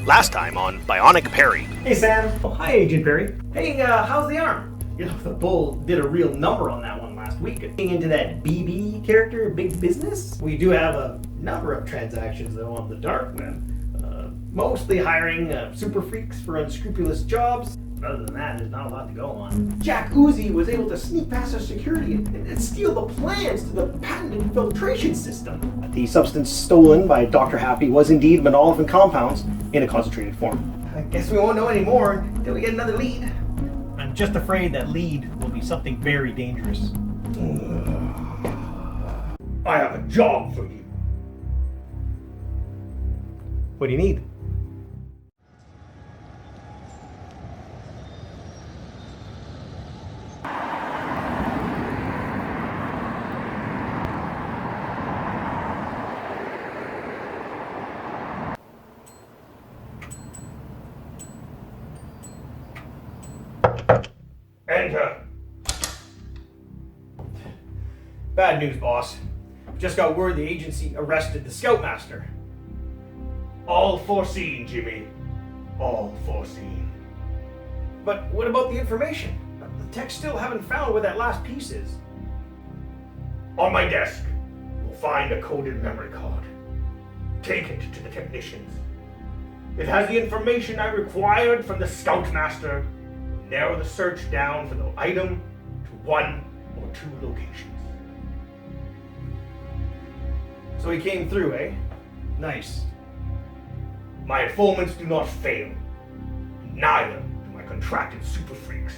Last time on Bionic Perry. Hey Sam. Oh, hi Agent Perry. Hey, how's the arm? You know, the Bull did a real number on that one last week. Getting into that BB character, big business. We do have a number of transactions though on the dark web. Mostly hiring super freaks for unscrupulous jobs. Other than that, there's not a lot to go on. Jack Uzi was able to sneak past our security and steal the plans to the patented filtration system. The substance stolen by Dr. Happy was indeed monolithic compounds in a concentrated form. I guess we won't know any more until we get another lead. I'm just afraid that lead will be something very dangerous. I have a job for you. What do you need? Enter. Bad news, boss. Just got word the agency arrested the Scoutmaster. All foreseen, Jimmy. All foreseen. But what about the information? The techs still haven't found where that last piece is. On my desk, you'll find a coded memory card. Take it to the technicians. It has the information I required from the Scoutmaster. Narrow the search down for the item to 1 or 2 locations. So he came through, eh? Nice. My informants do not fail. Neither do my contracted super freaks.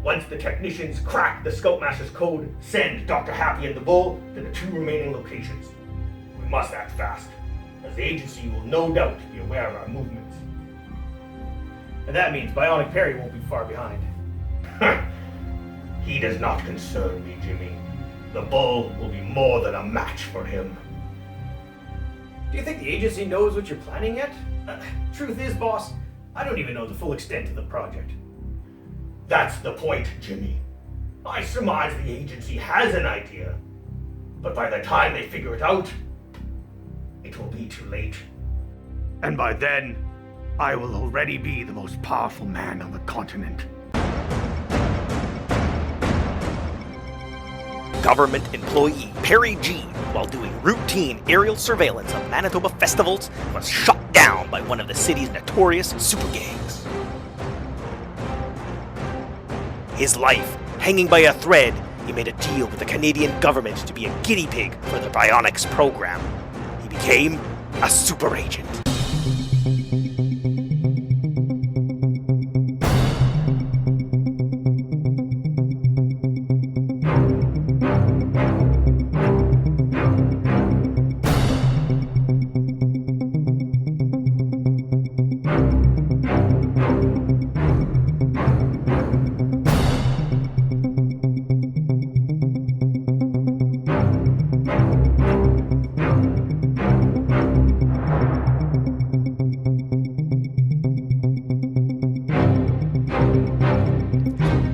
Once the technicians crack the Scoutmaster's code, send Dr. Happy and the Bull to the 2 remaining locations. We must act fast, as the agency will no doubt be aware of our movements. And that means Bionic Perry won't be far behind. He does not concern me, Jimmy. The Bull will be more than a match for him. Do you think the agency knows what you're planning yet? Truth is, boss, I don't even know the full extent of the project. That's the point, Jimmy. I surmise the agency has an idea, but by the time they figure it out, it will be too late. And by then, I will already be the most powerful man on the continent. Government employee Perry G, while doing routine aerial surveillance of Manitoba festivals, was shot down by one of the city's notorious super gangs. His life hanging by a thread, he made a deal with the Canadian government to be a guinea pig for the Bionics program. He became a super agent.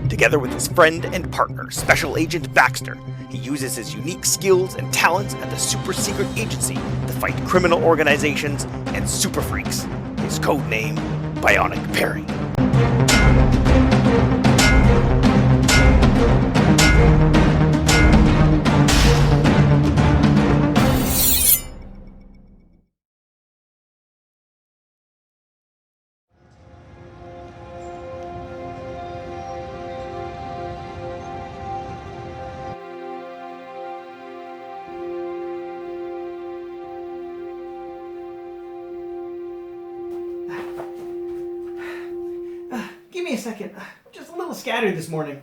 Together with his friend and partner, Special Agent Baxter, he uses his unique skills and talents at the super secret agency to fight criminal organizations and super freaks. His code name, Bionic Perry. Give me a second. I'm just a little scattered this morning.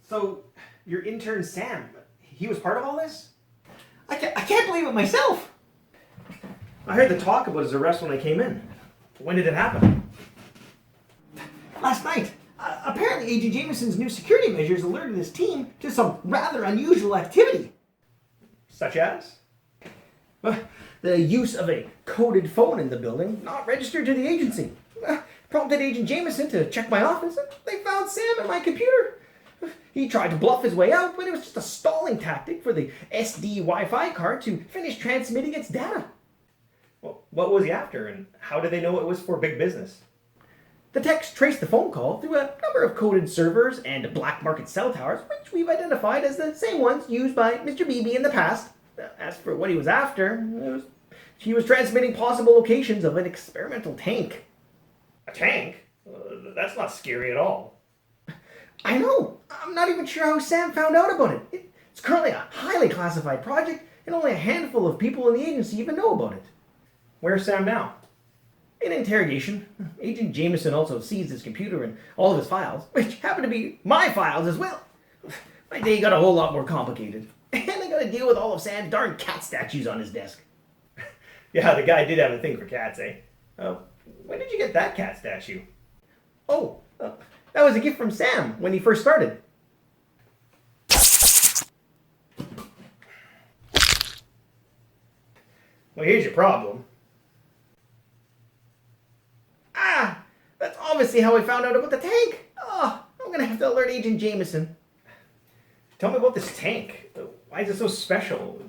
So, your intern Sam, he was part of all this? I can't believe it myself. I heard the talk about his arrest when I came in. When did it happen? Last night. Apparently Agent Jameson's new security measures alerted his team to some rather unusual activity. Such as? The use of a coded phone in the building, not registered to the agency. Prompted Agent Jameson to check my office, and they found Sam and my computer. He tried to bluff his way out, but it was just a stalling tactic for the SD Wi-Fi card to finish transmitting its data. Well, what was he after, and how did they know it was for big business? The techs traced the phone call through a number of coded servers and black market cell towers, which we've identified as the same ones used by Mr. Beebe in the past. As for what he was after, he was transmitting possible locations of an experimental tank. A tank? That's not scary at all. I know. I'm not even sure how Sam found out about it. It's currently a highly classified project, and only a handful of people in the agency even know about it. Where's Sam now? In interrogation, Agent Jameson also seized his computer and all of his files, which happen to be my files as well. My day got a whole lot more complicated, and I got to deal with all of Sam's darn cat statues on his desk. Yeah, the guy did have a thing for cats, eh? When did you get that cat statue? Oh, that was a gift from Sam when he first started. Well, here's your problem. That's obviously how I found out about the tank. Oh, I'm gonna have to alert Agent Jameson. Tell me about this tank. Why is it so special?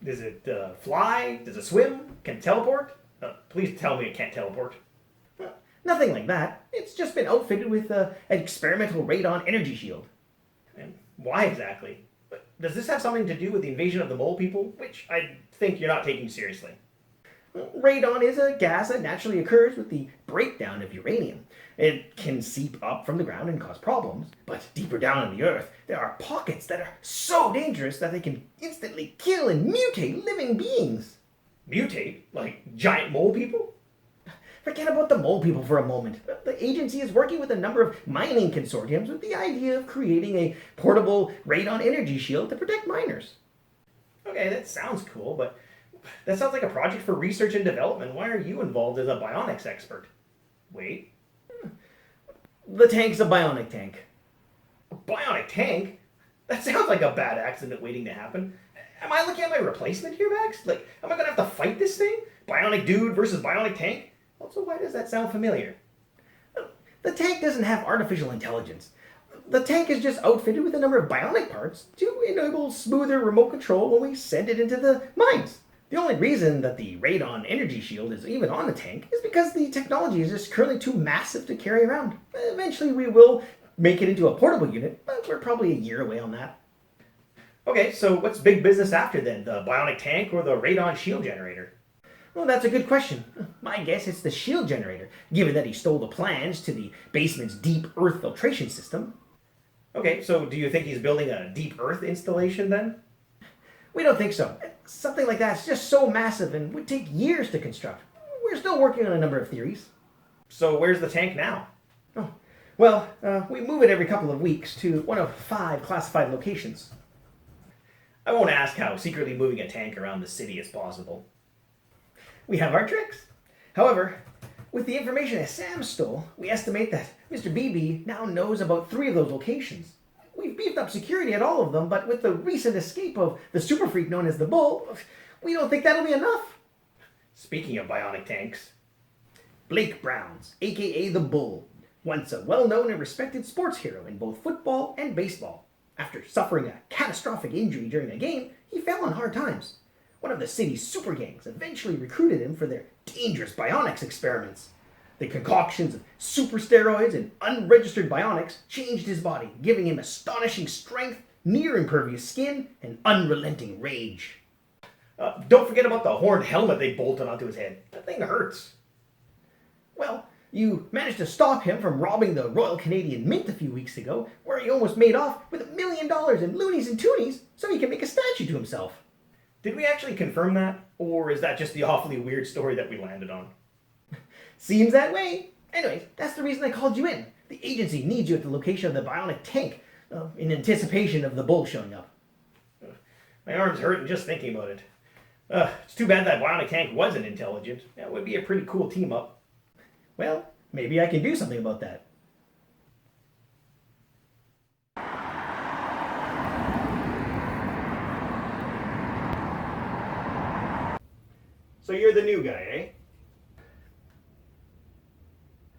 Does it fly? Does it swim? Can it teleport? Please tell me it can't teleport. Nothing like that. It's just been outfitted with an experimental radon energy shield. And why exactly? Does this have something to do with the invasion of the mole people? Which I think you're not taking seriously. Radon is a gas that naturally occurs with the breakdown of uranium. It can seep up from the ground and cause problems, but deeper down in the earth, there are pockets that are so dangerous that they can instantly kill and mutate living beings. Mutate? Like giant mole people? Forget about the mole people for a moment. The agency is working with a number of mining consortiums with the idea of creating a portable radon energy shield to protect miners. Okay, that sounds cool, but that sounds like a project for research and development. Why are you involved as a bionics expert? Wait. The tank's a bionic tank. A bionic tank? That sounds like a bad accident waiting to happen. Am I looking at my replacement here, Max? Like, am I gonna have to fight this thing? Bionic dude versus bionic tank? Also, why does that sound familiar? The tank doesn't have artificial intelligence. The tank is just outfitted with a number of bionic parts to enable smoother remote control when we send it into the mines. The only reason that the radon energy shield is even on the tank is because the technology is just currently too massive to carry around. Eventually we will make it into a portable unit, but we're probably a year away on that. Okay, so what's big business after then? The bionic tank or the radon shield generator? Well, that's a good question. My guess it's the shield generator, given that he stole the plans to the basement's deep earth filtration system. Okay, so do you think he's building a deep earth installation then? We don't think so. Something like that's just so massive and would take years to construct. We're still working on a number of theories. So where's the tank now? Oh, well, we move it every couple of weeks to one of 5 classified locations. I won't ask how secretly moving a tank around the city is possible. We have our tricks. However, with the information that Sam stole, we estimate that Mr. Beebe now knows about 3 of those locations. We've beefed up security at all of them, but with the recent escape of the super freak known as the Bull, we don't think that'll be enough. Speaking of bionic tanks, Blake Browns, aka the Bull, once a well-known and respected sports hero in both football and baseball. After suffering a catastrophic injury during a game, he fell on hard times. One of the city's super gangs eventually recruited him for their dangerous bionics experiments. The concoctions of super steroids and unregistered bionics changed his body, giving him astonishing strength, near impervious skin, and unrelenting rage. Don't forget about the horned helmet they bolted onto his head. That thing hurts. Well, you managed to stop him from robbing the Royal Canadian Mint a few weeks ago, where he almost made off with $1 million in loonies and toonies so he can make a statue to himself. Did we actually confirm that? Or is that just the awfully weird story that we landed on? Seems that way. Anyways, that's the reason I called you in. The agency needs you at the location of the bionic tank, in anticipation of the Bull showing up. My arm's hurting just thinking about it. It's too bad that bionic tank wasn't intelligent. That would be a pretty cool team up. Well, maybe I can do something about that. So you're the new guy, eh?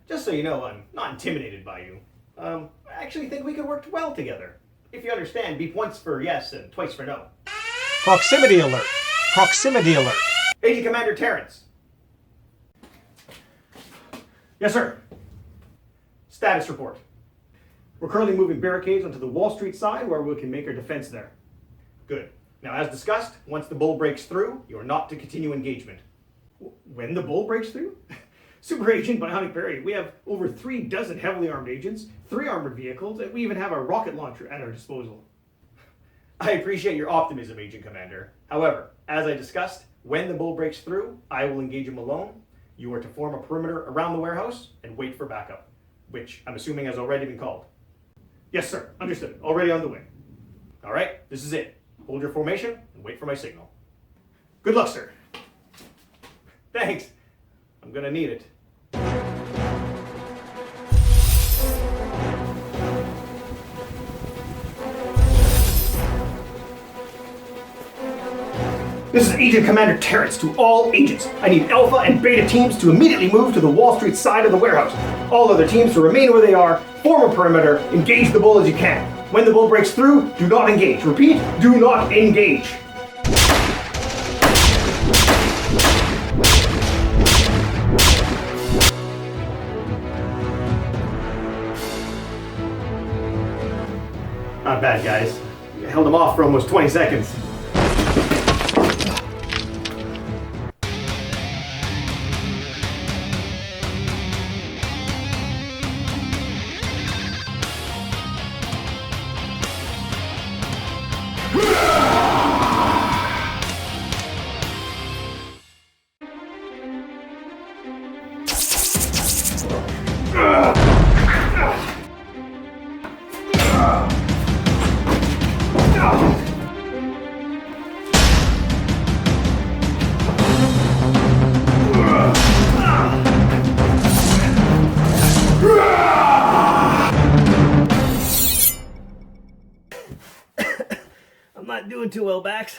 Just so you know, I'm not intimidated by you. I actually think we could work well together. If you understand, beep once for yes and twice for no. Proximity alert! Proximity alert! Agent Commander Terrence. Yes, sir. Status report. We're currently moving barricades onto the Wall Street side where we can make our defense there. Good. Now, as discussed, once the bull breaks through, you are not to continue engagement. When the bull breaks through? Super Agent Bionic Perry, we have over 36 heavily armed agents, 3 armored vehicles, and we even have a rocket launcher at our disposal. I appreciate your optimism, Agent Commander. However, as I discussed, when the bull breaks through, I will engage him alone. You are to form a perimeter around the warehouse and wait for backup, which I'm assuming has already been called. Yes, sir. Understood. Already on the way. All right, this is it. Hold your formation and wait for my signal. Good luck, sir. Thanks. I'm gonna need it. This is Agent Commander Terrence to all agents. I need Alpha and Beta teams to immediately move to the Wall Street side of the warehouse. All other teams to remain where they are, form a perimeter, engage the bull as you can. When the bull breaks through, do not engage. Repeat, do not engage. Not bad, guys. You held them off for almost 20 seconds. I'm not doing too well, Bax.